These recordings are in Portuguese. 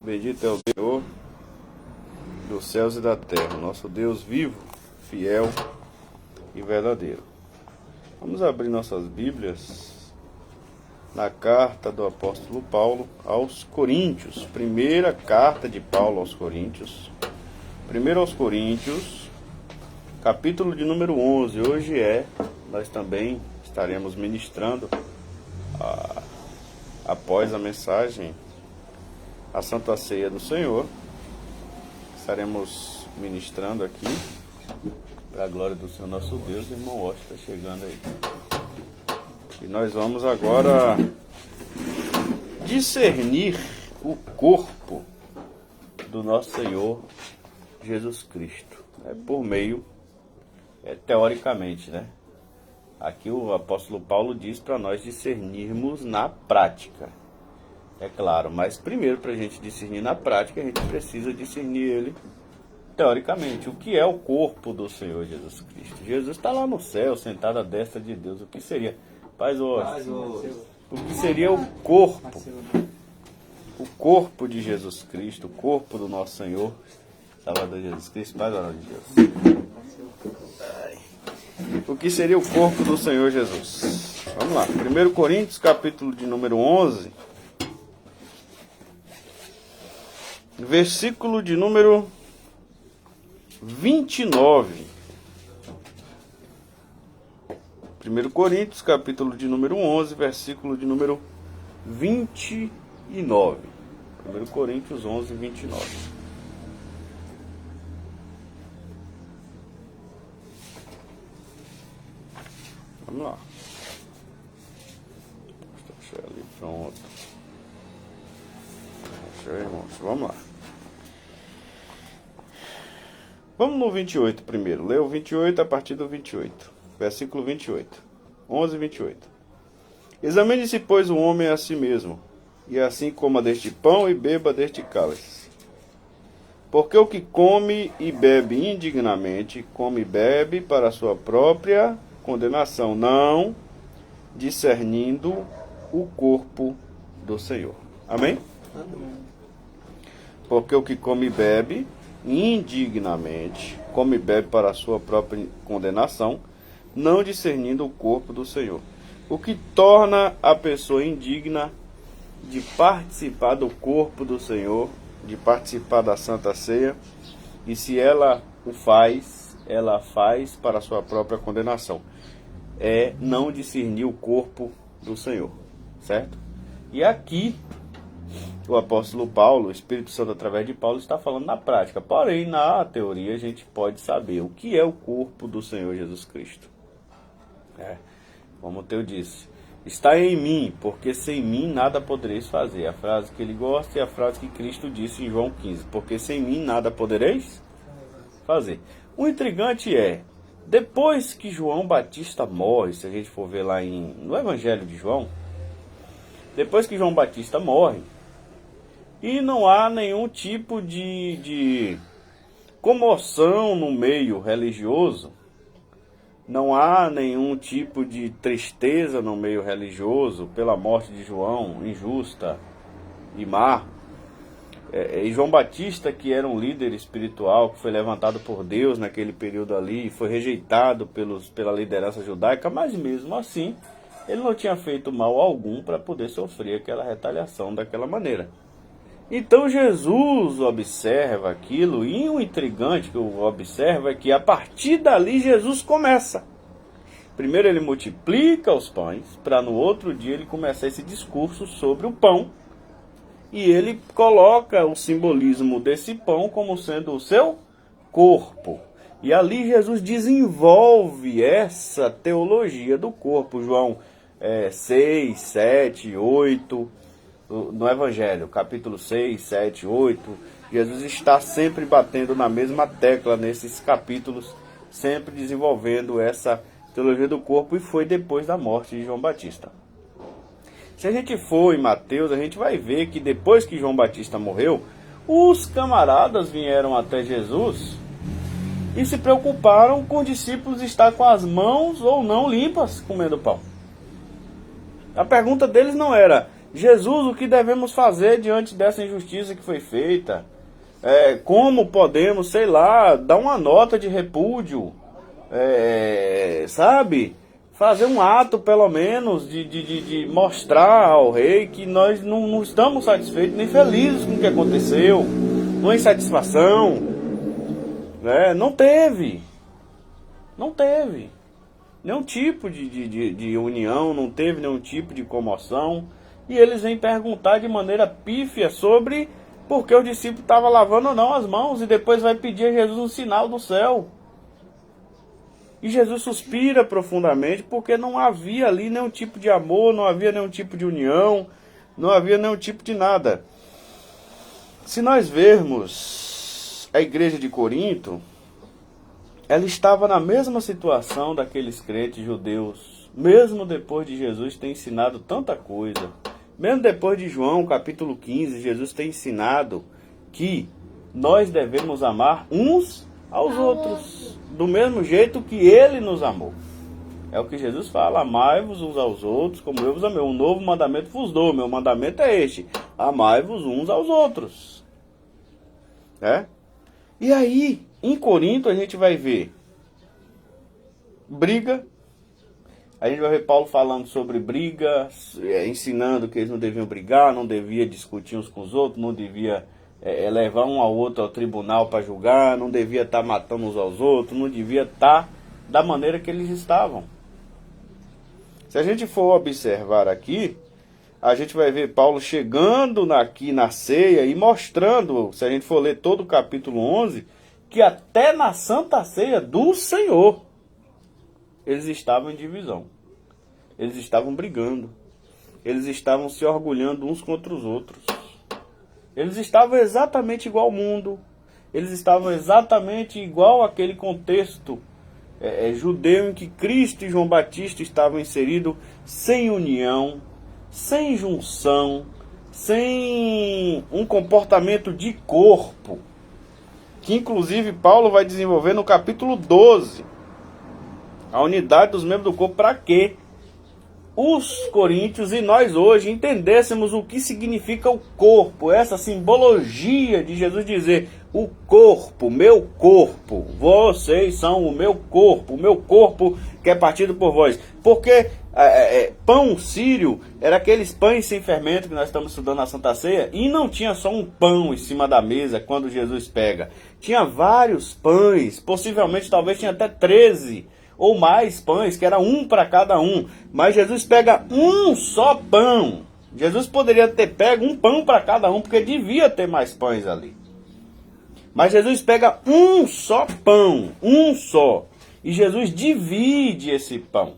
Bendito é o Senhor dos céus e da terra, nosso Deus vivo, fiel e verdadeiro. Vamos abrir nossas Bíblias na carta do apóstolo Paulo aos Coríntios. Primeira carta de Paulo aos Coríntios. Primeiro aos Coríntios, capítulo de número 11. Hoje nós também estaremos ministrando, após a mensagem, a Santa Ceia do Senhor. Estaremos ministrando aqui, para a glória do Senhor nosso Deus. O irmão Osh está chegando aí. E nós vamos agora discernir o corpo do nosso Senhor Jesus Cristo. Por meio, teoricamente, né? Aqui o apóstolo Paulo diz para nós discernirmos na prática. É claro, mas primeiro, para a gente discernir na prática, a gente precisa discernir ele teoricamente. O que é o corpo do Senhor Jesus Cristo? Jesus está lá no céu, sentado à destra de Deus. O que seria? Paz hoje. O que seria o corpo? O corpo de Jesus Cristo, o corpo do nosso Senhor, Salvador Jesus Cristo, Pai de Deus. O que seria o corpo do Senhor Jesus? Vamos lá. 1 Coríntios, capítulo de número 11. Versículo de número 29. 1 Coríntios, capítulo de número 11, versículo de número 29. 1 Coríntios 11, 29. Vamos lá. Deixa eu ali, pronto. Deixa eu, irmãos. Vamos lá. Vamos no 28 primeiro. Lê o 28 a partir do 28. Versículo 28. 11, 28. Examine-se, pois, o homem a si mesmo, e assim coma deste pão e beba deste cálice. Porque o que come e bebe indignamente, come e bebe para a sua própria condenação, não discernindo o corpo do Senhor. Amém? Amém. Porque o que come e bebe indignamente, come e bebe para a sua própria condenação, não discernindo o corpo do Senhor. O que torna a pessoa indigna de participar do corpo do Senhor, de participar da Santa Ceia, e se ela o faz, ela faz para a sua própria condenação. É não discernir o corpo do Senhor, certo? E aqui, o apóstolo Paulo, o Espírito Santo através de Paulo, está falando na prática. Porém, na teoria, a gente pode saber o que é o corpo do Senhor Jesus Cristo. Como eu disse, está em mim, porque sem mim nada podereis fazer. A frase que ele gosta é a frase que Cristo disse em João 15. Porque sem mim nada podereis fazer. O intrigante depois que João Batista morre, se a gente for ver lá no Evangelho de João, depois que João Batista morre, e não há nenhum tipo de comoção no meio religioso, não há nenhum tipo de tristeza no meio religioso pela morte de João, injusta e má. E João Batista, que era um líder espiritual, que foi levantado por Deus naquele período ali, foi rejeitado pela liderança judaica, mas mesmo assim, ele não tinha feito mal algum para poder sofrer aquela retaliação daquela maneira. Então Jesus observa aquilo, e o intrigante que eu observo é que a partir dali Jesus começa. Primeiro ele multiplica os pães, para no outro dia ele começar esse discurso sobre o pão. E ele coloca o simbolismo desse pão como sendo o seu corpo. E ali Jesus desenvolve essa teologia do corpo. João 6, 7, 8... no Evangelho, capítulo 6, 7, 8, Jesus está sempre batendo na mesma tecla nesses capítulos, sempre desenvolvendo essa teologia do corpo, e foi depois da morte de João Batista. Se a gente for em Mateus, a gente vai ver que depois que João Batista morreu, os camaradas vieram até Jesus e se preocuparam com os discípulos estar com as mãos ou não limpas comendo pão. A pergunta deles não era: Jesus, o que devemos fazer diante dessa injustiça que foi feita? Como podemos, sei lá, dar uma nota de repúdio, sabe? Fazer um ato, pelo menos, de mostrar ao rei que nós não estamos satisfeitos nem felizes com o que aconteceu. Uma insatisfação. Não teve. Não teve nenhum tipo de união, não teve nenhum tipo de comoção. E eles vêm perguntar de maneira pífia sobre por que o discípulo estava lavando ou não as mãos. E depois vai pedir a Jesus um sinal do céu. E Jesus suspira profundamente porque não havia ali nenhum tipo de amor, não havia nenhum tipo de união, não havia nenhum tipo de nada. Se nós vermos a igreja de Corinto, ela estava na mesma situação daqueles crentes judeus, mesmo depois de Jesus ter ensinado tanta coisa. Mesmo depois de João, capítulo 15, Jesus tem ensinado que nós devemos amar uns aos outros, do mesmo jeito que Ele nos amou. É o que Jesus fala: amai-vos uns aos outros, como eu vos amei. Um novo mandamento vos dou, meu mandamento é este: amai-vos uns aos outros. E aí, em Corinto, a gente vai ver briga. A gente vai ver Paulo falando sobre briga, ensinando que eles não deviam brigar, não deviam discutir uns com os outros, não devia levar um ao outro ao tribunal para julgar, não devia estar matando uns aos outros, não devia estar da maneira que eles estavam. Se a gente for observar aqui, a gente vai ver Paulo chegando aqui na ceia e mostrando, se a gente for ler todo o capítulo 11, que até na Santa Ceia do Senhor, eles estavam em divisão. Eles estavam brigando. Eles estavam se orgulhando uns contra os outros. Eles estavam exatamente igual ao mundo. Eles estavam exatamente igual àquele contexto judeu em que Cristo e João Batista estavam inseridos, sem união, sem junção, sem um comportamento de corpo, que inclusive Paulo vai desenvolver no capítulo 12. A unidade dos membros do corpo, para quê? Os coríntios e nós hoje entendêssemos o que significa o corpo, essa simbologia de Jesus dizer: o corpo, meu corpo, vocês são o meu corpo que é partido por vós. Porque pão sírio era aqueles pães sem fermento que nós estamos estudando na Santa Ceia, e não tinha só um pão em cima da mesa quando Jesus pega. Tinha vários pães, possivelmente talvez tinha até 13 ou mais pães, que era um para cada um. Mas Jesus pega um só pão. Jesus poderia ter pego um pão para cada um, porque devia ter mais pães ali. Mas Jesus pega um só pão, um só. E Jesus divide esse pão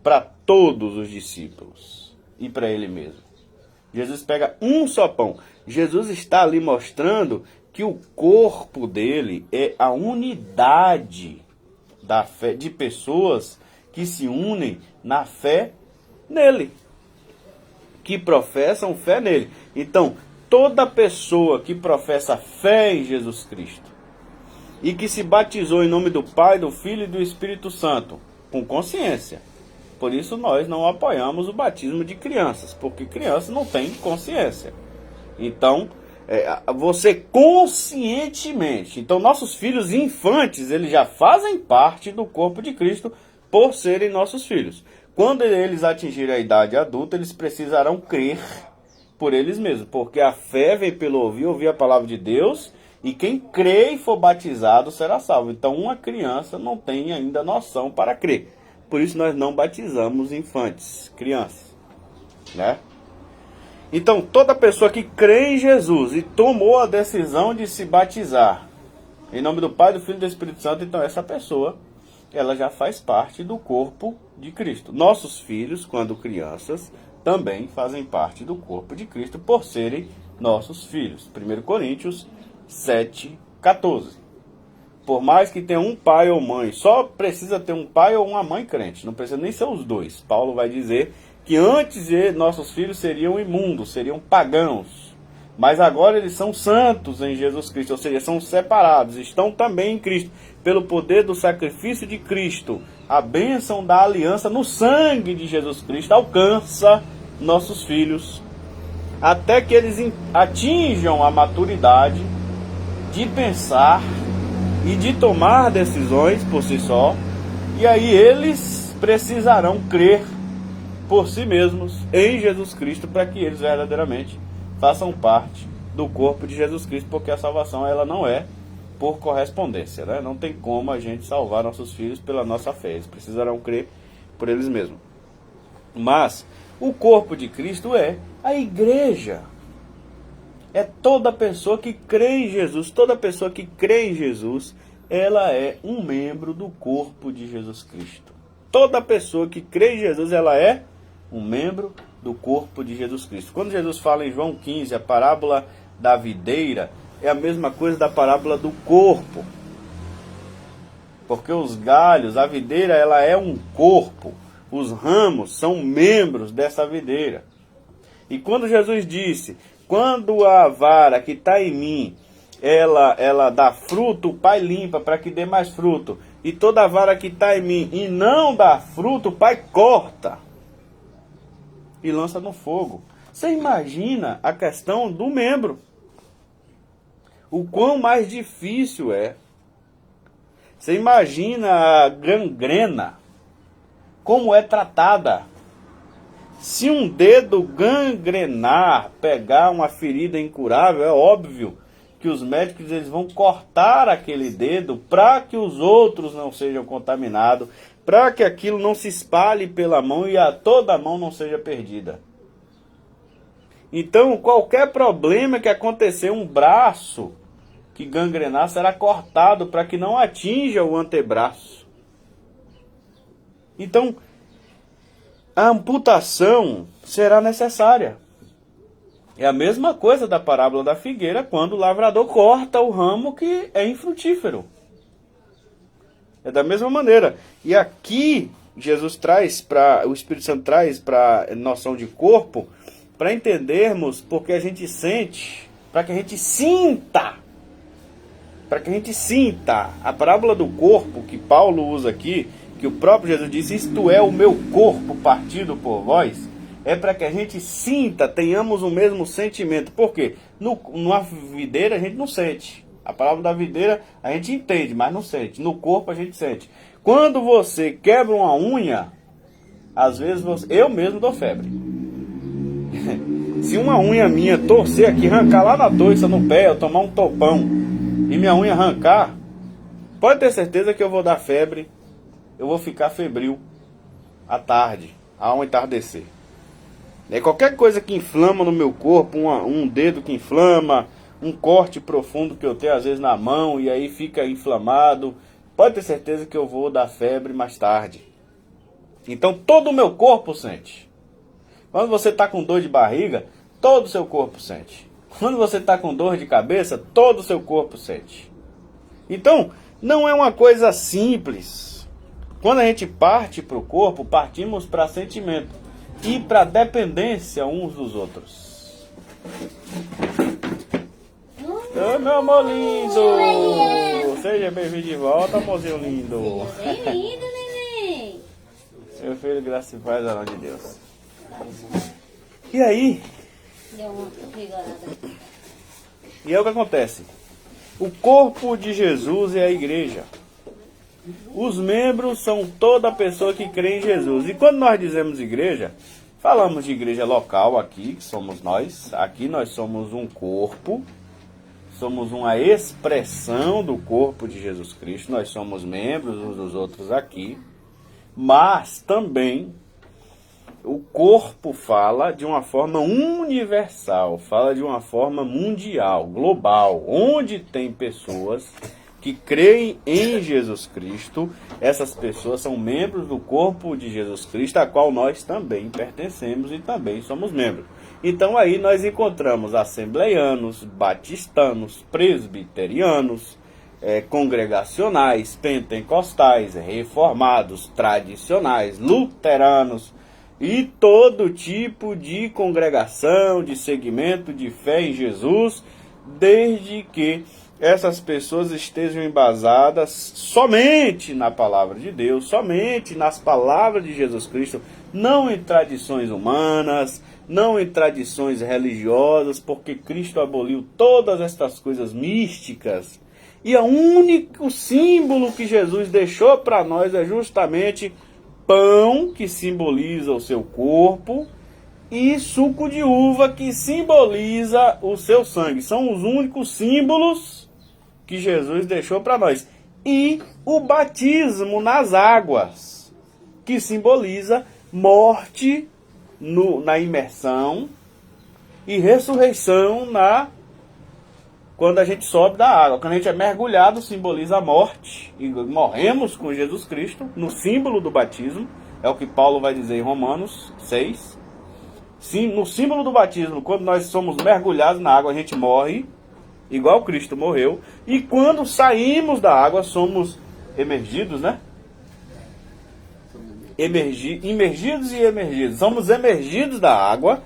para todos os discípulos e para ele mesmo. Jesus pega um só pão. Jesus está ali mostrando que o corpo dele é a unidade da fé, de pessoas que se unem na fé nele, que professam fé nele. Então, toda pessoa que professa fé em Jesus Cristo e que se batizou em nome do Pai, do Filho e do Espírito Santo, com consciência. Por isso nós não apoiamos o batismo de crianças, porque criança não tem consciência. Então, você conscientemente. Então, nossos filhos infantes, eles já fazem parte do corpo de Cristo por serem nossos filhos. Quando eles atingirem a idade adulta, eles precisarão crer por eles mesmos, porque a fé vem pelo ouvir a palavra de Deus, e quem crê e for batizado será salvo. Então, uma criança não tem ainda noção para crer. Por isso nós não batizamos infantes, crianças, né? Então, toda pessoa que crê em Jesus e tomou a decisão de se batizar em nome do Pai, do Filho e do Espírito Santo, então essa pessoa, ela já faz parte do corpo de Cristo. Nossos filhos, quando crianças, também fazem parte do corpo de Cristo por serem nossos filhos. 1 Coríntios 7:14. Por mais que tenha um pai ou mãe, só precisa ter um pai ou uma mãe crente, não precisa nem ser os dois. Paulo vai dizer que antes nossos filhos seriam imundos, seriam pagãos, mas agora eles são santos em Jesus Cristo, ou seja, são separados, estão também em Cristo, pelo poder do sacrifício de Cristo. A bênção da aliança no sangue de Jesus Cristo alcança nossos filhos, até que eles atinjam a maturidade de pensar e de tomar decisões por si só, e aí eles precisarão crer por si mesmos em Jesus Cristo para que eles verdadeiramente façam parte do corpo de Jesus Cristo, porque a salvação ela não é por correspondência, né? Não tem como a gente salvar nossos filhos pela nossa fé, eles precisarão crer por eles mesmos. Mas o corpo de Cristo é a igreja. É toda pessoa que crê em Jesus. Toda pessoa que crê em Jesus, ela é um membro do corpo de Jesus Cristo. Toda pessoa que crê em Jesus, ela é um membro do corpo de Jesus Cristo. Quando Jesus fala em João 15, a parábola da videira, é a mesma coisa da parábola do corpo. Porque os galhos, a videira, ela é um corpo. Os ramos são membros dessa videira. E quando Jesus disse, quando a vara que está em mim, ela dá fruto, o Pai limpa para que dê mais fruto. E toda a vara que está em mim e não dá fruto, o Pai corta e lança no fogo. Você imagina a questão do membro. O quão mais difícil é. Você imagina a gangrena, como é tratada. Se um dedo gangrenar, pegar uma ferida incurável, é óbvio que os médicos eles vão cortar aquele dedo para que os outros não sejam contaminados, para que aquilo não se espalhe pela mão e toda a mão não seja perdida. Então, qualquer problema que acontecer, um braço que gangrenar será cortado para que não atinja o antebraço. Então, a amputação será necessária. É a mesma coisa da parábola da figueira, quando o lavrador corta o ramo que é infrutífero. É da mesma maneira. E aqui, Jesus traz o Espírito Santo traz para a noção de corpo, para entendermos porque a gente sente, para que a gente sinta. Para que a gente sinta. A parábola do corpo que Paulo usa aqui, que o próprio Jesus disse, isto é o meu corpo partido por vós, é para que a gente sinta, tenhamos o mesmo sentimento. Por quê? Numa videira a gente não sente. A palavra da videira a gente entende, mas não sente. No corpo a gente sente. Quando você quebra uma unha, às vezes eu mesmo dou febre. Se uma unha minha torcer aqui, arrancar lá na torça, no pé, eu tomar um topão e minha unha arrancar, pode ter certeza que eu vou dar febre. Eu vou ficar febril à tarde, ao entardecer. Qualquer coisa que inflama no meu corpo, um dedo que inflama, um corte profundo que eu tenho às vezes na mão e aí fica inflamado, pode ter certeza que eu vou dar febre mais tarde. Então todo o meu corpo sente. Quando você está com dor de barriga, todo o seu corpo sente. Quando você está com dor de cabeça, todo o seu corpo sente. Então, não é uma coisa simples. Quando a gente parte para o corpo, partimos para sentimento e para dependência uns dos outros. Ô, meu amor lindo! Seja bem-vindo de volta, amorzinho lindo! Seja bem-vindo, neném! Meu filho, graça e paz, ao nome de Deus. E aí? Deu uma rigorada. E aí o que acontece? O corpo de Jesus é a igreja. Os membros são toda pessoa que crê em Jesus. E quando nós dizemos igreja, falamos de igreja local aqui, que somos nós. Aqui nós somos um corpo, somos uma expressão do corpo de Jesus Cristo. Nós somos membros uns dos outros aqui. Mas também o corpo fala de uma forma universal, fala de uma forma mundial, global, onde tem pessoas que creem em Jesus Cristo. Essas pessoas são membros do corpo de Jesus Cristo, a qual nós também pertencemos e também somos membros. Então aí nós encontramos assembleianos, batistanos, presbiterianos, congregacionais, pentecostais, reformados, tradicionais, luteranos e todo tipo de congregação, de segmento de fé em Jesus, desde que essas pessoas estejam embasadas somente na palavra de Deus, somente nas palavras de Jesus Cristo, não em tradições humanas, não em tradições religiosas, porque Cristo aboliu todas estas coisas místicas. E o único símbolo que Jesus deixou para nós é justamente pão, que simboliza o seu corpo, e suco de uva, que simboliza o seu sangue. São os únicos símbolos que Jesus deixou para nós. E o batismo nas águas, que simboliza morte na imersão e ressurreição quando a gente sobe da água. Quando a gente é mergulhado, simboliza a morte, e morremos com Jesus Cristo, no símbolo do batismo, é o que Paulo vai dizer em Romanos 6. Sim, no símbolo do batismo, quando nós somos mergulhados na água, a gente morre, igual Cristo morreu, e quando saímos da água, somos emergidos, né? Imergidos e emergidos. Somos emergidos da água,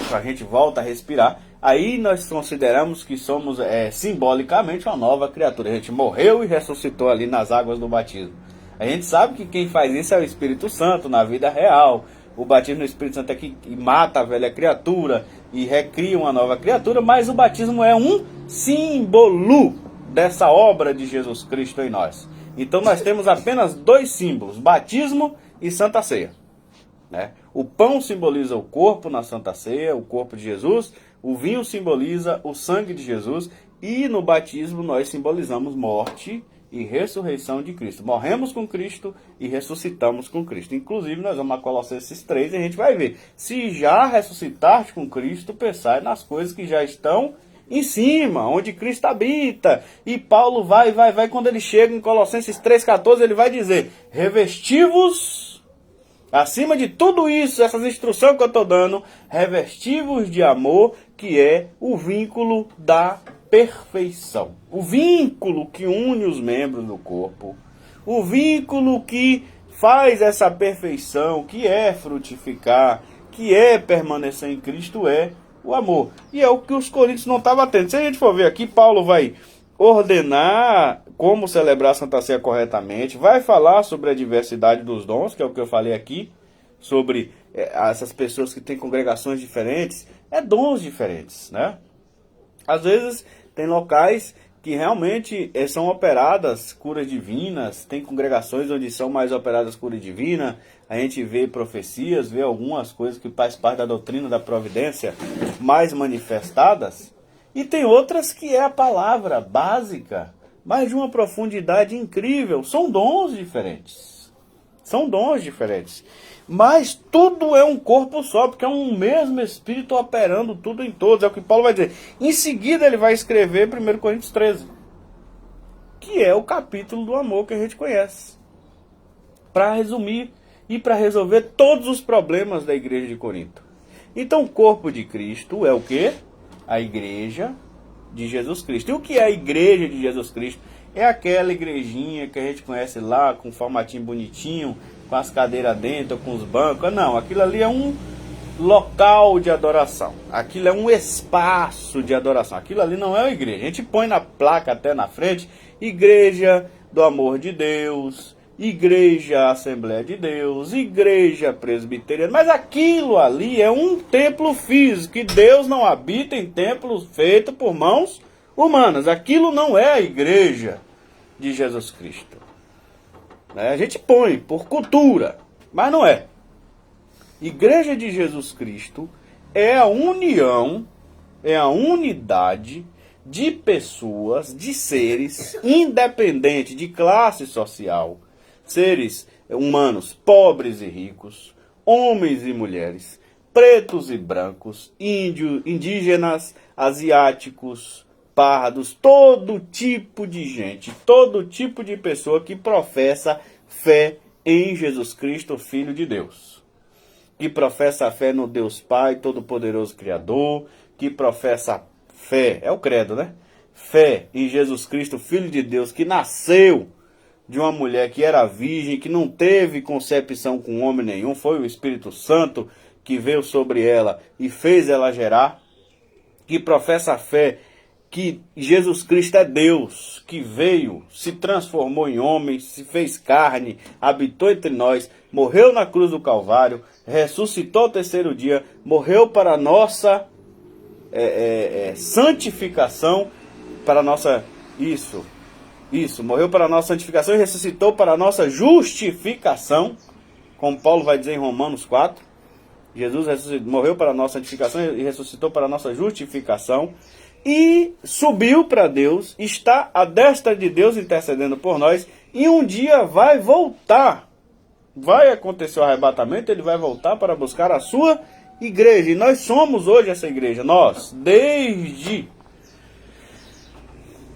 a gente volta a respirar. Aí nós consideramos que somos simbolicamente uma nova criatura. A gente morreu e ressuscitou ali nas águas do batismo. A gente sabe que quem faz isso é o Espírito Santo na vida real. O batismo no Espírito Santo é que mata a velha criatura e recria uma nova criatura, mas o batismo é um símbolo dessa obra de Jesus Cristo em nós. Então nós temos apenas dois símbolos, batismo e Santa Ceia, né? O pão simboliza o corpo na Santa Ceia, o corpo de Jesus. O vinho simboliza o sangue de Jesus. E no batismo nós simbolizamos morte e ressurreição de Cristo. Morremos com Cristo e ressuscitamos com Cristo. Inclusive nós vamos a Colossenses 3 e a gente vai ver. Se já ressuscitaste com Cristo, pensai nas coisas que já estão em cima, onde Cristo habita. E Paulo vai, quando ele chega em Colossenses 3,14, ele vai dizer: revesti-vos, acima de tudo isso, essas instruções que eu estou dando, revesti-vos de amor, que é o vínculo da perfeição. O vínculo que une os membros do corpo. O vínculo que faz essa perfeição, que é frutificar, que é permanecer em Cristo, é o amor. E é o que os coríntios não estavam atendo. Se a gente for ver aqui, Paulo vai ordenar como celebrar a Santa Ceia corretamente, vai falar sobre a diversidade dos dons, que é o que eu falei aqui, sobre essas pessoas que têm congregações diferentes, dons diferentes, né? Às vezes tem locais que realmente são operadas curas divinas, tem congregações onde são mais operadas cura divina, a gente vê profecias, vê algumas coisas que faz parte da doutrina da providência mais manifestadas, e tem outras que é a palavra básica, mas de uma profundidade incrível. São dons diferentes. São dons diferentes. Mas tudo é um corpo só, porque é um mesmo Espírito operando tudo em todos. É o que Paulo vai dizer. Em seguida ele vai escrever 1 Coríntios 13, que é o capítulo do amor que a gente conhece. Para resumir e para resolver todos os problemas da igreja de Corinto. Então o corpo de Cristo é o quê? A igreja de Jesus Cristo. E o que é a igreja de Jesus Cristo? É aquela igrejinha que a gente conhece lá, com um formatinho bonitinho, com as cadeiras dentro, com os bancos. Não, aquilo ali é um local de adoração. Aquilo é um espaço de adoração. Aquilo ali não é uma igreja. A gente põe na placa até na frente, Igreja do Amor de Deus, Igreja Assembleia de Deus, Igreja Presbiteriana. Mas aquilo ali é um templo físico, e Deus não habita em templos feitos por mãos humanas. Aquilo não é a igreja de Jesus Cristo. A gente põe por cultura, mas não é. Igreja de Jesus Cristo é a união, é a unidade de pessoas, de seres, independente de classe social, seres humanos pobres e ricos, homens e mulheres, pretos e brancos, índios, indígenas, asiáticos, pardos, todo tipo de gente, todo tipo de pessoa que professa fé em Jesus Cristo, Filho de Deus. Que professa a fé no Deus Pai, Todo-Poderoso Criador, que professa fé, é o credo, né? Fé em Jesus Cristo, Filho de Deus, que nasceu de uma mulher que era virgem, que não teve concepção com homem nenhum, foi o Espírito Santo que veio sobre ela e fez ela gerar, que professa a fé que Jesus Cristo é Deus, que veio, se transformou em homem, se fez carne, habitou entre nós, morreu na cruz do Calvário, ressuscitou ao terceiro dia, morreu para a nossa santificação, para a nossa... Isso, morreu para a nossa santificação e ressuscitou para a nossa justificação, como Paulo vai dizer em Romanos 4. Jesus morreu para a nossa santificação e ressuscitou para a nossa justificação. E subiu para Deus, está à destra de Deus intercedendo por nós, e um dia vai voltar. Vai acontecer o arrebatamento, ele vai voltar para buscar a sua igreja. E nós somos hoje essa igreja. Nós, desde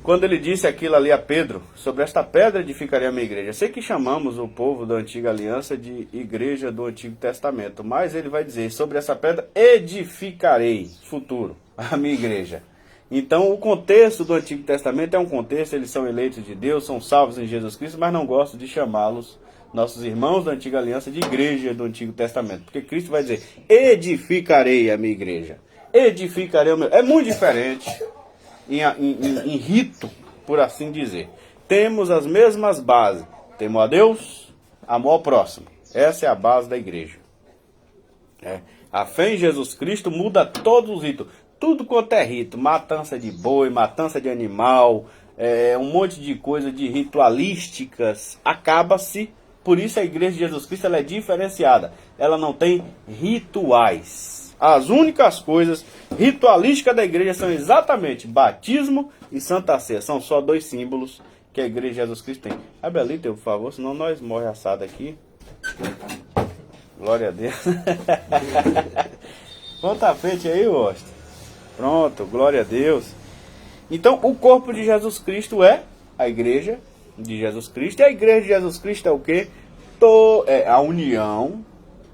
quando ele disse aquilo ali a Pedro, sobre esta pedra edificarei a minha igreja. Sei que chamamos o povo da antiga aliança de igreja do Antigo Testamento, mas ele vai dizer, sobre essa pedra edificarei, futuro, a minha igreja. Então o contexto do Antigo Testamento é um contexto, eles são eleitos de Deus, são salvos em Jesus Cristo, mas não gosto de chamá-los, nossos irmãos da antiga aliança, de igreja do Antigo Testamento. Porque Cristo vai dizer, edificarei a minha igreja. Edificarei o meu... É muito diferente em rito, por assim dizer. Temos as mesmas bases. Temor a Deus, amor ao próximo. Essa é a base da igreja. A fé em Jesus Cristo muda todos os ritos. Tudo quanto é rito, matança de boi, matança de animal, um monte de coisa de ritualísticas, acaba-se. Por isso a igreja de Jesus Cristo ela é diferenciada. Ela não tem rituais. As únicas coisas ritualísticas da igreja são exatamente batismo e Santa Ceia. São só dois símbolos que a igreja de Jesus Cristo tem. Abre ali, por favor, senão nós morre assado aqui. Glória a Deus. Põe o tapete aí, Osta. Pronto, glória a Deus. Então, o corpo de Jesus Cristo é a igreja de Jesus Cristo. E a igreja de Jesus Cristo é o quê? É a união,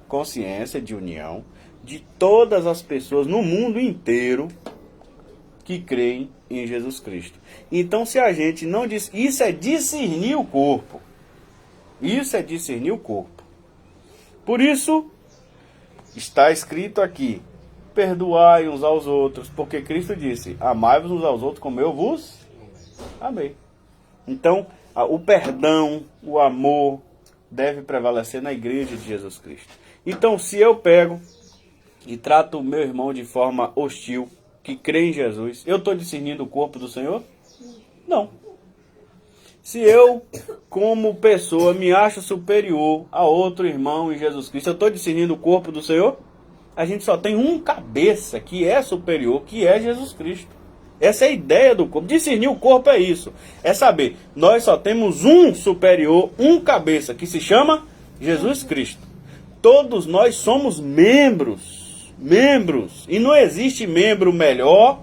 consciência de união, de todas as pessoas no mundo inteiro que creem em Jesus Cristo. Então, se a gente não diz... Isso é discernir o corpo. Isso é discernir o corpo. Por isso, está escrito aqui, perdoai uns aos outros, porque Cristo disse, amai-vos uns aos outros como eu vos amei. Então, o perdão, o amor, deve prevalecer na igreja de Jesus Cristo. Então, se eu pego e trato o meu irmão de forma hostil, que crê em Jesus, eu estou discernindo o corpo do Senhor? Não. Se eu, como pessoa, me acho superior a outro irmão em Jesus Cristo, eu estou discernindo o corpo do Senhor? A gente só tem um cabeça que é superior, que é Jesus Cristo. Essa é a ideia do corpo. Discernir o corpo é isso. É saber, nós só temos um superior, um cabeça, que se chama Jesus Cristo. Todos nós somos membros. E não existe membro melhor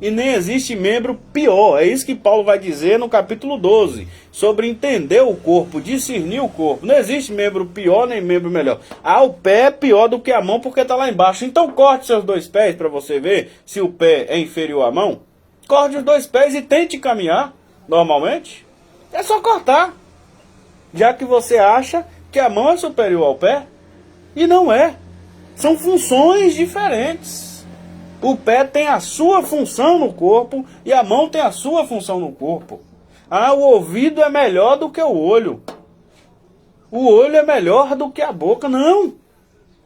e nem existe membro pior. É isso que Paulo vai dizer no capítulo 12. Sobre entender o corpo, discernir o corpo. Não existe membro pior nem membro melhor. O pé é pior do que a mão porque está lá embaixo. Então corte seus dois pés para você ver se o pé é inferior à mão. Corte os dois pés e tente caminhar normalmente. É só cortar. Já que você acha que a mão é superior ao pé. E não é. São funções diferentes. O pé tem a sua função no corpo e a mão tem a sua função no corpo. O ouvido é melhor do que o olho. O olho é melhor do que a boca. Não.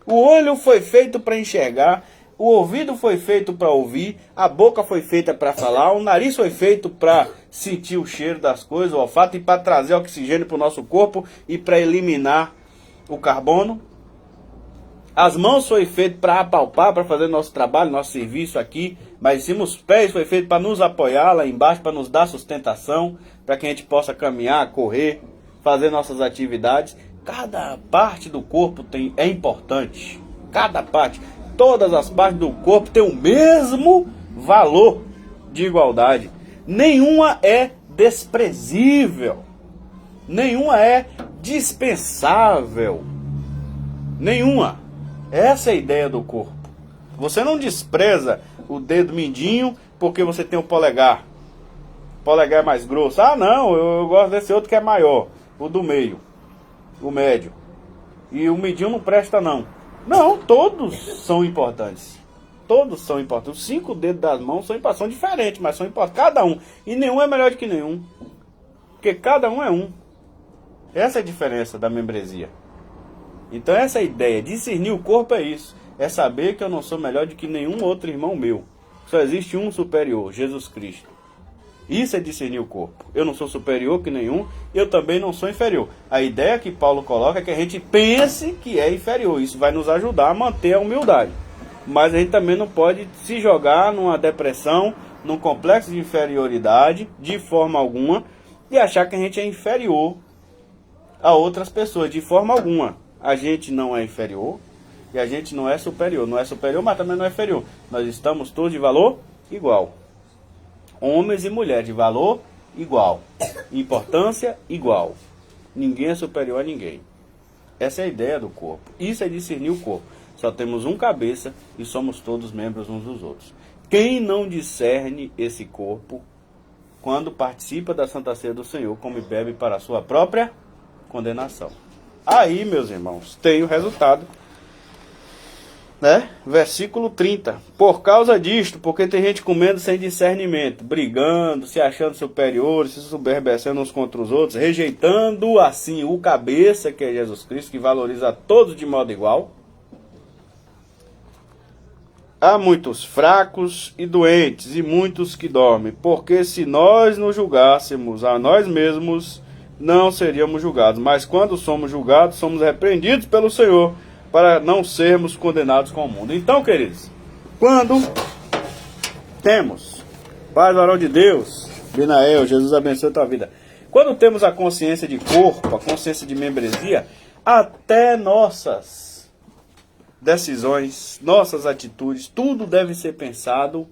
O olho foi feito para enxergar. O ouvido foi feito para ouvir. A boca foi feita para falar. O nariz foi feito para sentir o cheiro das coisas, o olfato, e para trazer oxigênio para o nosso corpo e para eliminar o carbono. As mãos foi feito para apalpar, para fazer nosso trabalho, nosso serviço aqui. Mas os pés foi feito para nos apoiar lá embaixo, para nos dar sustentação, para que a gente possa caminhar, correr, fazer nossas atividades. Cada parte do corpo é importante. Cada parte. Todas as partes do corpo têm o mesmo valor de igualdade. Nenhuma é desprezível. Nenhuma é dispensável. Nenhuma. Essa é a ideia do corpo. Você não despreza o dedo mindinho porque você tem o polegar. O polegar é mais grosso. Não, eu gosto desse outro que é maior. O do meio. O médio. E o mindinho não presta não. Não, todos são importantes. Todos são importantes. Os 5 dedos das mãos são importantes, são diferentes, mas são importantes. Cada um. E nenhum é melhor do que nenhum. Porque cada um é um. Essa é a diferença da membresia. Então essa ideia, discernir o corpo é isso. É saber que eu não sou melhor do que nenhum outro irmão meu. Só existe um superior, Jesus Cristo. Isso é discernir o corpo. Eu não sou superior que nenhum, eu também não sou inferior. A ideia que Paulo coloca é que a gente pense que é inferior. Isso vai nos ajudar a manter a humildade. Mas a gente também não pode se jogar numa depressão, num complexo de inferioridade, de forma alguma, e achar que a gente é inferior a outras pessoas, de forma alguma. A gente não é inferior e a gente não é superior. Não é superior, mas também não é inferior. Nós estamos todos de valor igual. Homens e mulheres de valor igual. Importância igual. Ninguém é superior a ninguém. Essa é a ideia do corpo. Isso é discernir o corpo. Só temos um cabeça e somos todos membros uns dos outros. Quem não discerne esse corpo, quando participa da Santa Ceia do Senhor, come e bebe para a sua própria condenação. Aí, meus irmãos, tem o resultado, né? Versículo 30. Por causa disto, porque tem gente comendo sem discernimento, brigando, se achando superiores, se soberbecendo uns contra os outros, rejeitando assim o cabeça, que é Jesus Cristo, que valoriza a todos de modo igual. Há muitos fracos e doentes, e muitos que dormem, porque se nós nos julgássemos a nós mesmos, não seríamos julgados. Mas quando somos julgados, somos repreendidos pelo Senhor, para não sermos condenados com o mundo. Então, queridos, quando temos, Pai, varão de Deus, Binael, Jesus abençoe a tua vida. Quando temos a consciência de corpo, a consciência de membresia, até nossas decisões, nossas atitudes, tudo deve ser pensado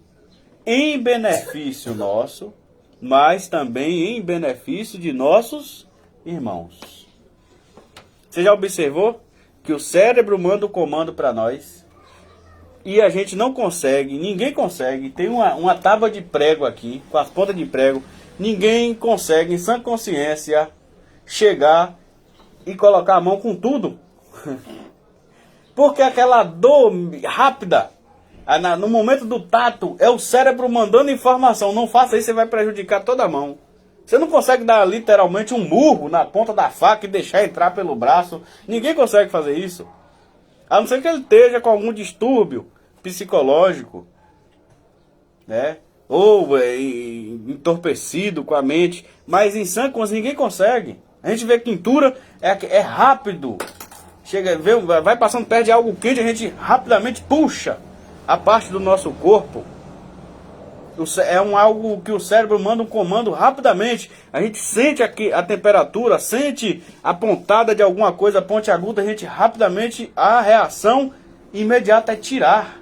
em benefício nosso, mas também em benefício de nossos irmãos. Você já observou que o cérebro manda o comando para nós e a gente não consegue, ninguém consegue, tem uma tábua de prego aqui, com as pontas de prego, ninguém consegue em sã consciência chegar e colocar a mão com tudo. Porque aquela dor rápida, no momento do tato, é o cérebro mandando informação. Não faça isso, você vai prejudicar toda a mão. Você não consegue dar literalmente um murro na ponta da faca e deixar entrar pelo braço. Ninguém consegue fazer isso. A não ser que ele esteja com algum distúrbio psicológico, né? Ou entorpecido com a mente. Mas em sã consciência ninguém consegue. A gente vê que quintura é rápido. Chega, vai passando perto de algo quente, a gente rapidamente puxa a parte do nosso corpo. É algo que o cérebro manda um comando rapidamente. A gente sente aqui a temperatura, sente a pontada de alguma coisa, pontiaguda, a gente rapidamente, a reação imediata é tirar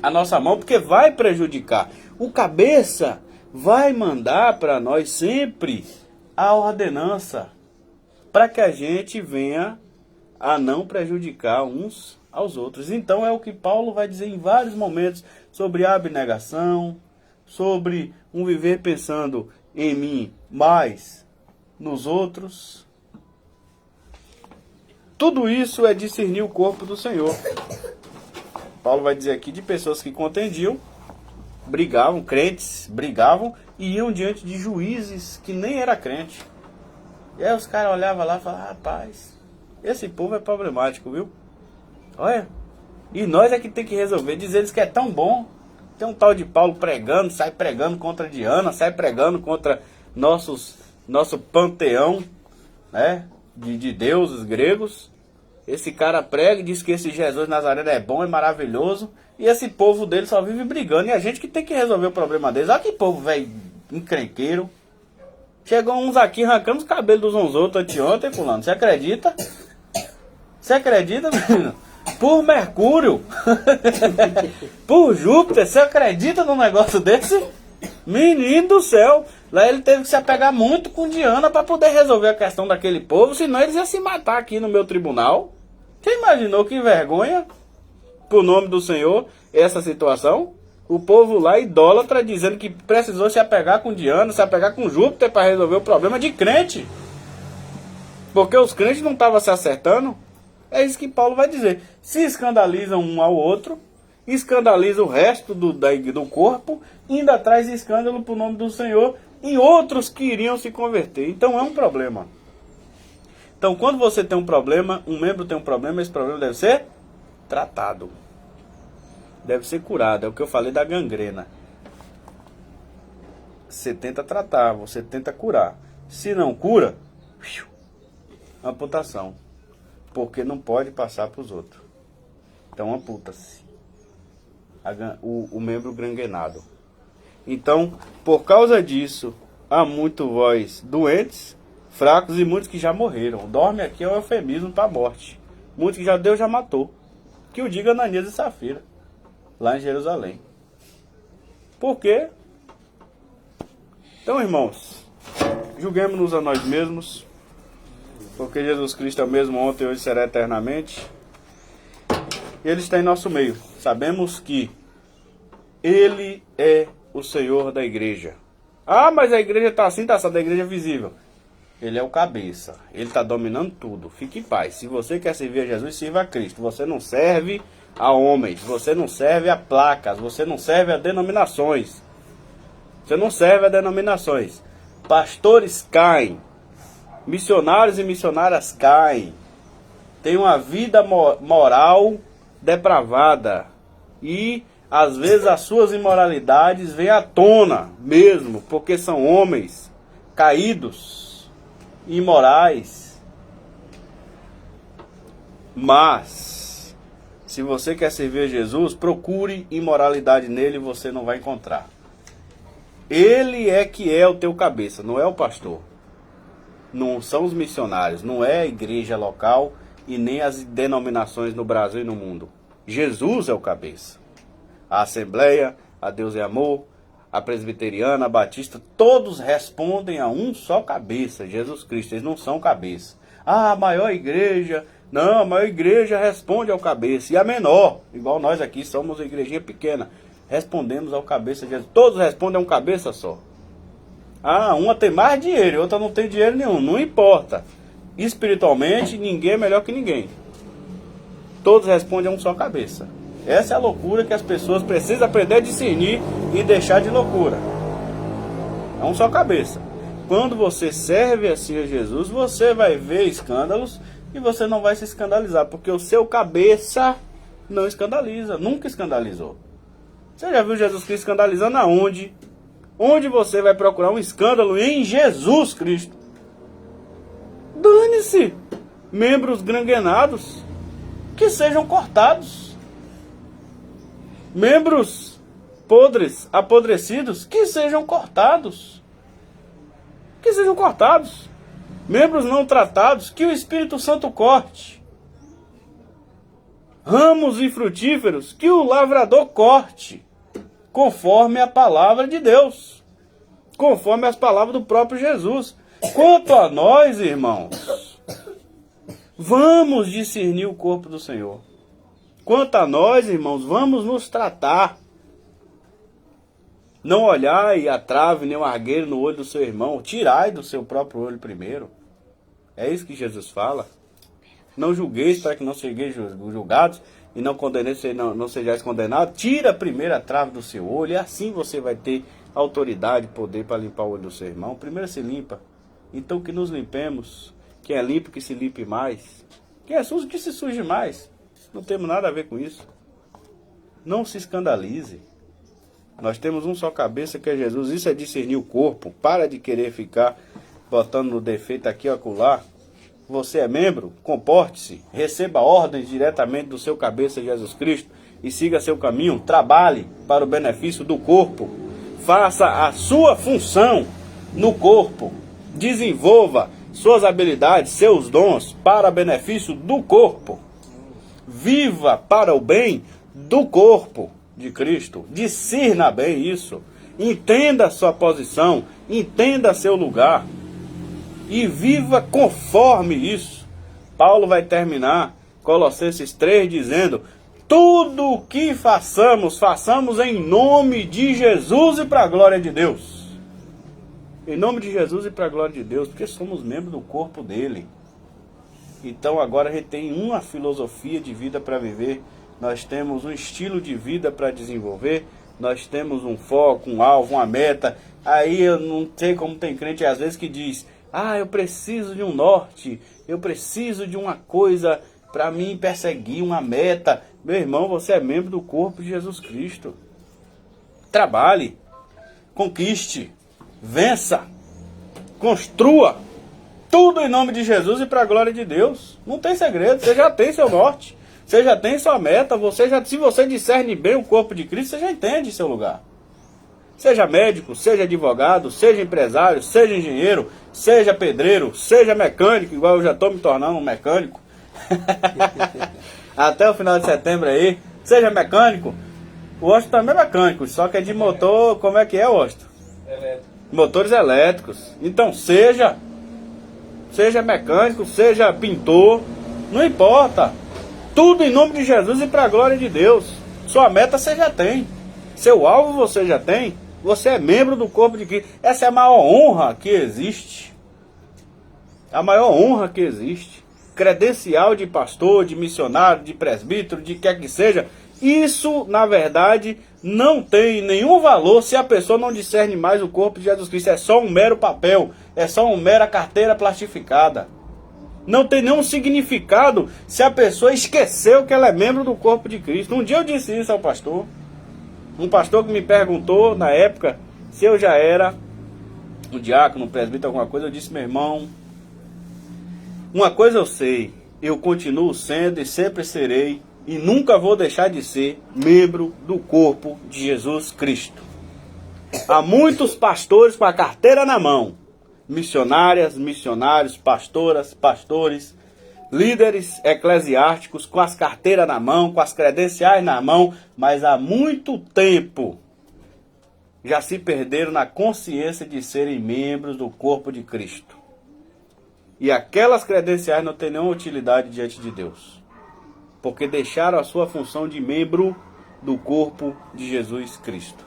a nossa mão, porque vai prejudicar. O cabeça vai mandar para nós sempre a ordenança, para que a gente venha a não prejudicar uns aos outros. Então é o que Paulo vai dizer em vários momentos sobre a abnegação, sobre um viver pensando em mim mais nos outros. Tudo isso é discernir o corpo do Senhor. Paulo vai dizer aqui de pessoas que contendiam, brigavam, crentes brigavam e iam diante de juízes que nem era crente. E aí os caras olhavam lá e falavam, rapaz, esse povo é problemático, viu? Olha, e nós é que tem que resolver, dizer eles que é tão bom. Tem um tal de Paulo pregando, sai pregando contra Diana, sai pregando contra nosso panteão, né, de deuses gregos. Esse cara prega e diz que esse Jesus Nazareno é bom, é maravilhoso. E esse povo dele só vive brigando. E a gente que tem que resolver o problema deles. Olha que povo, velho, encrenqueiro. Chegou uns aqui arrancando os cabelos dos uns outros anteontem, fulano. Você acredita? Você acredita, menino? Por Mercúrio. Por Júpiter. Você acredita num negócio desse? Menino do céu. Lá ele teve que se apegar muito com Diana para poder resolver a questão daquele povo. Senão eles iam se matar aqui no meu tribunal. Você imaginou que vergonha? Por nome do Senhor, essa situação? O povo lá idólatra dizendo que precisou se apegar com Diana, se apegar com Júpiter para resolver o problema de crente. Porque os crentes não estavam se acertando. É isso que Paulo vai dizer. Se escandalizam um ao outro escandaliza o resto do corpo, e ainda traz escândalo para o nome do Senhor em outros que iriam se converter. Então é um problema. Então quando você tem um problema, um membro tem um problema, esse problema deve ser tratado. Deve ser curado. É o que eu falei da gangrena. Você tenta tratar, você tenta curar. Se não cura, amputação. Porque não pode passar para os outros. Então amputa-se o membro gangrenado. Então, por causa disso, há muitos vós doentes, fracos e muitos que já morreram. Dorme aqui é um eufemismo para a morte. Muitos que Deus já matou. Que o diga Ananias e Safira, lá em Jerusalém. Por quê? Então, irmãos, julguemos-nos a nós mesmos, porque Jesus Cristo é o mesmo ontem, hoje será eternamente. Ele está em nosso meio. Sabemos que Ele é o Senhor da igreja. Ah, mas a igreja está assim, está assada, a igreja é visível. Ele é o cabeça. Ele está dominando tudo. Fique em paz. Se você quer servir a Jesus, sirva a Cristo. Você não serve a homens. Você não serve a placas. Você não serve a denominações. Você não serve a denominações. Pastores caem. Missionários e missionárias caem. Tem uma vida moral depravada. E às vezes as suas imoralidades vêm à tona mesmo. Porque são homens caídos, imorais. Mas se você quer servir a Jesus, procure imoralidade nele e você não vai encontrar. Ele é que é o teu cabeça, não é o pastor. Não são os missionários, não é a igreja local e nem as denominações no Brasil e no mundo. Jesus é o cabeça. A Assembleia, a Deus é Amor, a Presbiteriana, a Batista, todos respondem a um só cabeça, Jesus Cristo. Eles não são cabeça. Ah, a maior igreja... Não, a maior igreja responde ao cabeça. E a menor, igual nós aqui somos uma igrejinha pequena, respondemos ao cabeça de Jesus. Todos respondem a um cabeça só. Ah, uma tem mais dinheiro, outra não tem dinheiro nenhum. Não importa. Espiritualmente, ninguém é melhor que ninguém. Todos respondem a um só cabeça. Essa é a loucura que as pessoas precisam aprender a discernir e deixar de loucura. É um só cabeça. Quando você serve assim a Jesus, você vai ver escândalos e você não vai se escandalizar, porque o seu cabeça não escandaliza, nunca escandalizou. Você já viu Jesus Cristo escandalizando aonde? Onde você vai procurar um escândalo em Jesus Cristo? Dane-se! Membros gangrenados que sejam cortados. Membros podres, apodrecidos, que sejam cortados. Que sejam cortados. Membros não tratados, que o Espírito Santo corte. Ramos infrutíferos, que o lavrador corte. Conforme a palavra de Deus. Conforme as palavras do próprio Jesus. Quanto a nós, irmãos, vamos discernir o corpo do Senhor. Quanto a nós, irmãos, vamos nos tratar. Não olhar e a trave nem o argueiro no olho do seu irmão. Tirai do seu próprio olho primeiro. É isso que Jesus fala. Não julgueis para que não sejais julgados e não condeneis, não sejais condenados. Tira primeiro a trave do seu olho e assim você vai ter autoridade e poder para limpar o olho do seu irmão. Primeiro se limpa. Então que nos limpemos. Quem é limpo que se limpe mais. Quem é sujo que se suje mais. Não temos nada a ver com isso. Não se escandalize. Nós temos um só cabeça que é Jesus. Isso é discernir o corpo. Para de querer ficar botando no defeito aqui ou acolá. Você é membro? Comporte-se. Receba ordens diretamente do seu cabeça Jesus Cristo. E siga seu caminho. Trabalhe para o benefício do corpo. Faça a sua função no corpo. Desenvolva suas habilidades, seus dons para benefício do corpo. Viva para o bem do corpo de Cristo. Discirna bem isso. Entenda a sua posição. Entenda seu lugar. E viva conforme isso. Paulo vai terminar Colossenses 3 dizendo: tudo o que façamos, façamos em nome de Jesus e para a glória de Deus. Em nome de Jesus e para a glória de Deus, porque somos membros do corpo dele. Então agora a gente tem uma filosofia de vida para viver nós temos um estilo de vida para desenvolver, nós temos um foco, um alvo, uma meta. Aí eu não sei como tem crente às vezes que diz, eu preciso de um norte, eu preciso de uma coisa para mim perseguir, uma meta. Meu irmão, você é membro do corpo de Jesus Cristo. Trabalhe, conquiste, vença, construa, tudo em nome de Jesus e para a glória de Deus. Não tem segredo, você já tem seu norte, você já tem sua meta, se você discerne bem o corpo de Cristo, você já entende seu lugar. Seja médico, seja advogado, seja empresário, seja engenheiro, seja pedreiro, seja mecânico, igual eu já estou me tornando um mecânico. Até o final de setembro aí, seja mecânico. O Washington também é mecânico, só que é de motor, como é que é, Washington? Elétrico. Motores elétricos. Então seja mecânico, seja pintor, não importa. Tudo em nome de Jesus e para a glória de Deus. Sua meta você já tem, seu alvo você já tem. Você é membro do corpo de Cristo. Essa é a maior honra que existe. A maior honra que existe. Credencial de pastor, de missionário, de presbítero, de quer que seja. Isso, na verdade, não tem nenhum valor se a pessoa não discerne mais o corpo de Jesus Cristo. É só um mero papel. É só uma mera carteira plastificada. Não tem nenhum significado se a pessoa esqueceu que ela é membro do corpo de Cristo. Um dia eu disse isso ao pastor. Um pastor que me perguntou na época se eu já era um diácono, um presbítero, alguma coisa. Eu disse, meu irmão, uma coisa eu sei, eu continuo sendo e sempre serei e nunca vou deixar de ser membro do corpo de Jesus Cristo. Há muitos pastores com a carteira na mão, missionárias, missionários, pastoras, pastores, líderes eclesiásticos com as carteiras na mão, com as credenciais na mão, mas há muito tempo já se perderam na consciência de serem membros do corpo de Cristo. E aquelas credenciais não têm nenhuma utilidade diante de Deus, porque deixaram a sua função de membro do corpo de Jesus Cristo.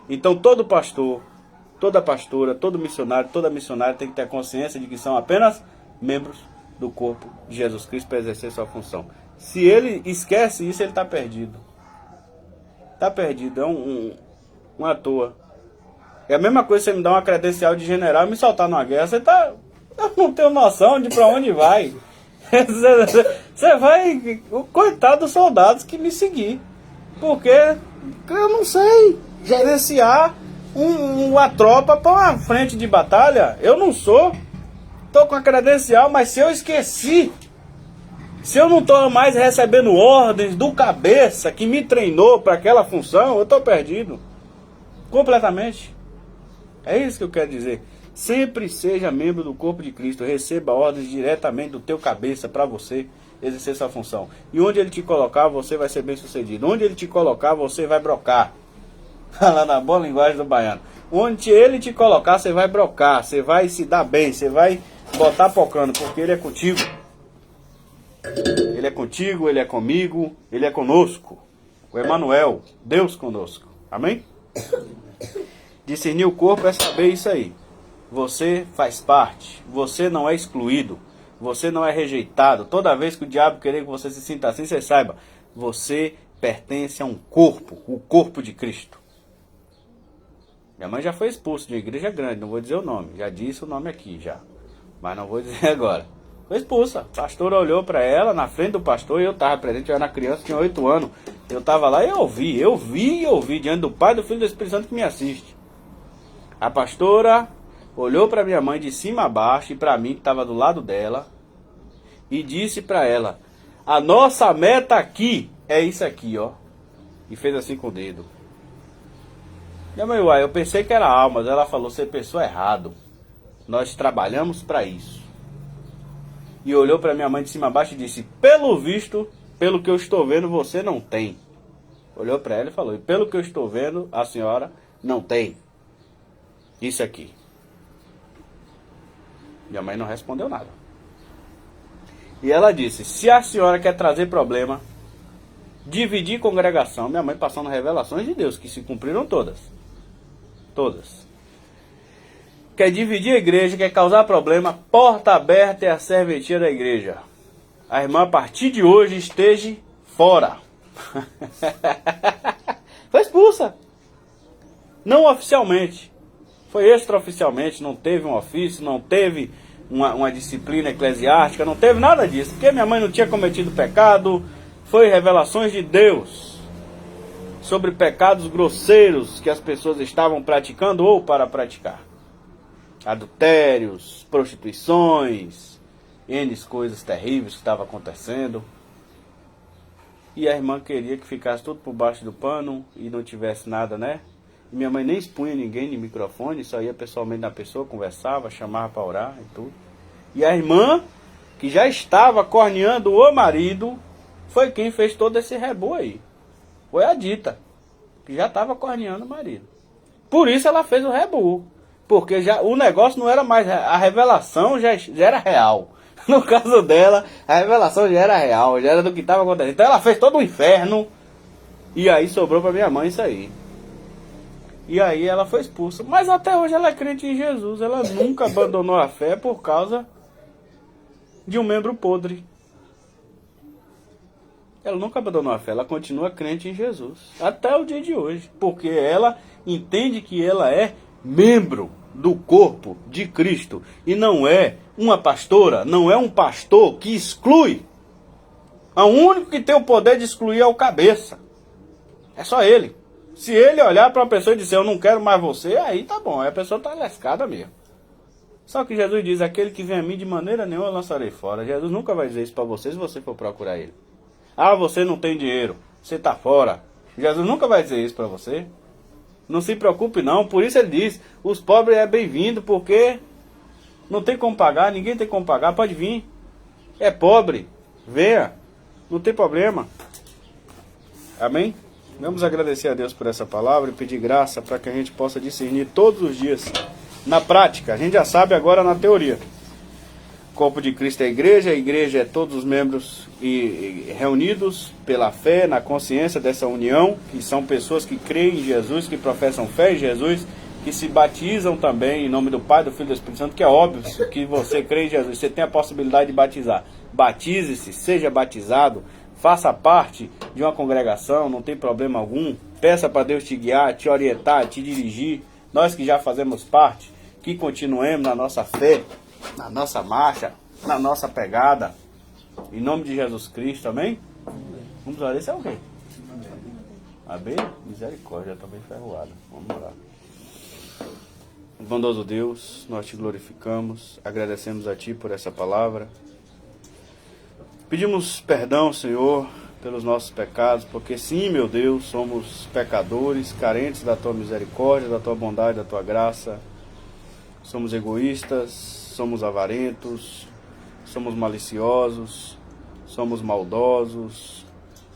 Então todo pastor, toda pastora, todo missionário, toda missionária tem que ter a consciência de que são apenas membros do corpo de Jesus Cristo para exercer sua função. Se ele esquece isso, ele está perdido. Está perdido, é um à toa. É a mesma coisa você me dar uma credencial de general e me soltar numa guerra. Eu não tenho noção de para onde vai. Você vai... Coitado dos soldados que me seguir. Porque eu não sei gerenciar uma tropa para uma frente de batalha. Eu não sou. Estou com a credencial, mas se eu esqueci, se eu não estou mais recebendo ordens do cabeça que me treinou para aquela função, eu estou perdido. Completamente. É isso que eu quero dizer. Sempre seja membro do corpo de Cristo. Receba ordens diretamente do teu cabeça para você exercer sua função. E onde ele te colocar, você vai ser bem sucedido. Onde ele te colocar, você vai brocar. Lá na boa linguagem do baiano. Onde ele te colocar, você vai brocar. Você vai se dar bem. Você vai botar pocando, porque ele é contigo. Ele é contigo, ele é comigo, ele é conosco. O Emanuel, Deus conosco. Amém? Discernir o corpo é saber isso aí. Você faz parte. Você não é excluído. Você não é rejeitado. Toda vez que o diabo querer que você se sinta assim, você saiba. Você pertence a um corpo. O corpo de Cristo. Minha mãe já foi expulsa de uma igreja grande. Não vou dizer o nome. Já disse o nome aqui já. Mas não vou dizer agora. Foi expulsa. A pastora olhou para ela, na frente do pastor, e eu estava presente, eu era criança, tinha 8 anos. Eu estava lá e eu ouvi, diante do Pai, do Filho e do Espírito Santo que me assiste. A pastora olhou para minha mãe de cima a baixo e para mim, que estava do lado dela, e disse para ela, a nossa meta aqui é isso aqui, ó. E fez assim com o dedo. Minha mãe, eu pensei que era almas. Ela falou, você pensou errado. Nós trabalhamos para isso. E olhou para minha mãe de cima a baixo e disse, pelo visto, pelo que eu estou vendo, você não tem. Olhou para ela e falou, e pelo que eu estou vendo, a senhora não tem. Isso aqui. Minha mãe não respondeu nada. E ela disse, se a senhora quer trazer problema, dividir congregação, minha mãe passando revelações de Deus, que se cumpriram todas. Todas. Quer dividir a igreja, quer causar problema, porta aberta é a serventia da igreja. A irmã, a partir de hoje, esteja fora. Foi expulsa. Não oficialmente. Foi extraoficialmente. Não teve um ofício, não teve uma disciplina eclesiástica, não teve nada disso. Porque minha mãe não tinha cometido pecado. Foi revelações de Deus sobre pecados grosseiros que as pessoas estavam praticando ou para praticar. Adultérios, prostituições, N coisas terríveis que estavam acontecendo. E a irmã queria que ficasse tudo por baixo do pano e não tivesse nada, né? E minha mãe nem expunha ninguém no microfone, só ia pessoalmente na pessoa, conversava, chamava para orar e tudo. E a irmã, que já estava corneando o marido, foi quem fez todo esse rebu aí. Foi a Dita, que já estava corneando o marido. Por isso ela fez o rebu. Porque já, o negócio não era mais... A revelação já era real. No caso dela, a revelação já era real, já era do que estava acontecendo. Então ela fez todo o inferno. E aí sobrou para minha mãe isso aí. E aí ela foi expulsa. Mas até hoje ela é crente em Jesus. Ela nunca abandonou a fé por causa de um membro podre. Ela nunca abandonou a fé. Ela continua crente em Jesus. Até o dia de hoje. Porque ela entende que ela é membro do corpo de Cristo. E não é uma pastora, não é um pastor que exclui. O único que tem o poder de excluir é o cabeça. É só ele. Se ele olhar para uma pessoa e dizer, eu não quero mais você, aí tá bom, aí a pessoa tá lascada mesmo. Só que Jesus diz, aquele que vem a mim de maneira nenhuma eu lançarei fora. Jesus nunca vai dizer isso para você se você for procurar ele. Ah, você não tem dinheiro, você tá fora. Jesus nunca vai dizer isso para você. Não se preocupe não, por isso ele diz, os pobres é bem-vindo, porque não tem como pagar, ninguém tem como pagar, pode vir. É pobre, venha, não tem problema. Amém? Vamos agradecer a Deus por essa palavra e pedir graça para que a gente possa discernir todos os dias. Na prática, a gente já sabe agora na teoria. O corpo de Cristo é a igreja é todos os membros reunidos pela fé, na consciência dessa união, que são pessoas que creem em Jesus, que professam fé em Jesus, que se batizam também em nome do Pai, do Filho e do Espírito Santo, que é óbvio que você crê em Jesus, você tem a possibilidade de batizar. Batize-se, seja batizado, faça parte de uma congregação, não tem problema algum. Peça para Deus te guiar, te orientar, te dirigir. Nós que já fazemos parte, que continuemos na nossa fé, na nossa marcha, na nossa pegada. Em nome de Jesus Cristo, amém? Vamos orar, esse é o rei. Amém? Misericórdia, está bem ferroada. Vamos orar. Bondoso Deus, nós te glorificamos, agradecemos a Ti por essa palavra. Pedimos perdão, Senhor, pelos nossos pecados, porque sim, meu Deus, somos pecadores, carentes da Tua misericórdia, da Tua bondade, da Tua graça. Somos egoístas, somos avarentos, somos maliciosos, somos maldosos,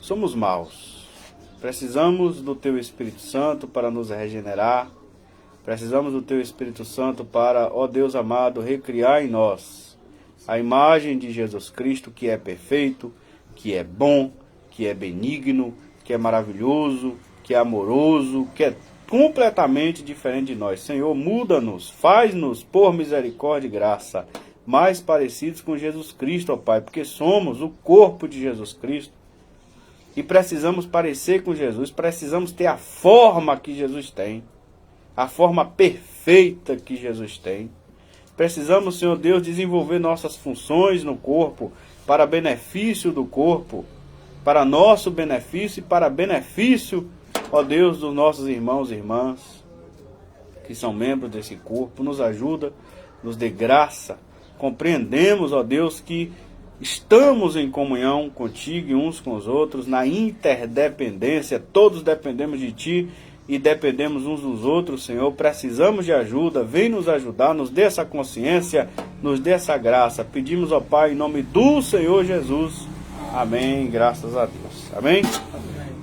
somos maus. Precisamos do Teu Espírito Santo para nos regenerar. Precisamos do Teu Espírito Santo para, ó Deus amado, recriar em nós a imagem de Jesus Cristo, que é perfeito, que é bom, que é benigno, que é maravilhoso, que é amoroso, que é completamente diferente de nós. Senhor, muda-nos, faz-nos, por misericórdia e graça, mais parecidos com Jesus Cristo, ó Pai, porque somos o corpo de Jesus Cristo e precisamos parecer com Jesus, precisamos ter a forma que Jesus tem, a forma perfeita que Jesus tem. Precisamos, Senhor Deus, desenvolver nossas funções no corpo, para benefício do corpo, para nosso benefício e para benefício, ó Deus, dos nossos irmãos e irmãs, que são membros desse corpo. Nos ajuda, nos dê graça. Compreendemos, ó Deus, que estamos em comunhão contigo e uns com os outros, na interdependência, todos dependemos de Ti, e dependemos uns dos outros, Senhor. Precisamos de ajuda, vem nos ajudar, nos dê essa consciência, nos dê essa graça. Pedimos, ó Pai, em nome do Senhor Jesus. Amém, graças a Deus. Amém?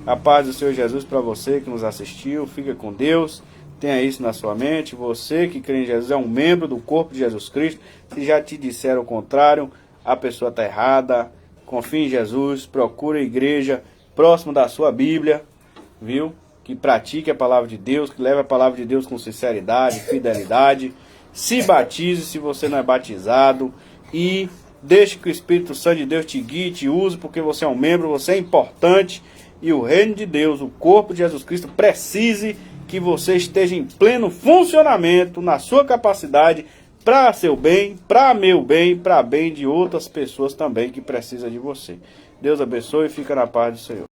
A paz do Senhor Jesus para você que nos assistiu, fica com Deus, tenha isso na sua mente. Você que crê em Jesus é um membro do corpo de Jesus Cristo. Se já te disseram o contrário, a pessoa está errada. Confie em Jesus, procure a igreja próximo da sua Bíblia, viu? Que pratique a palavra de Deus, que leve a palavra de Deus com sinceridade, fidelidade. Se batize se você não é batizado e Deixe que o Espírito Santo de Deus te guie, te use, porque você é um membro, você é importante. E o reino de Deus, o corpo de Jesus Cristo, precise que você esteja em pleno funcionamento, na sua capacidade, para seu bem, para meu bem, para bem de outras pessoas também que precisam de você. Deus abençoe e fica na paz do Senhor.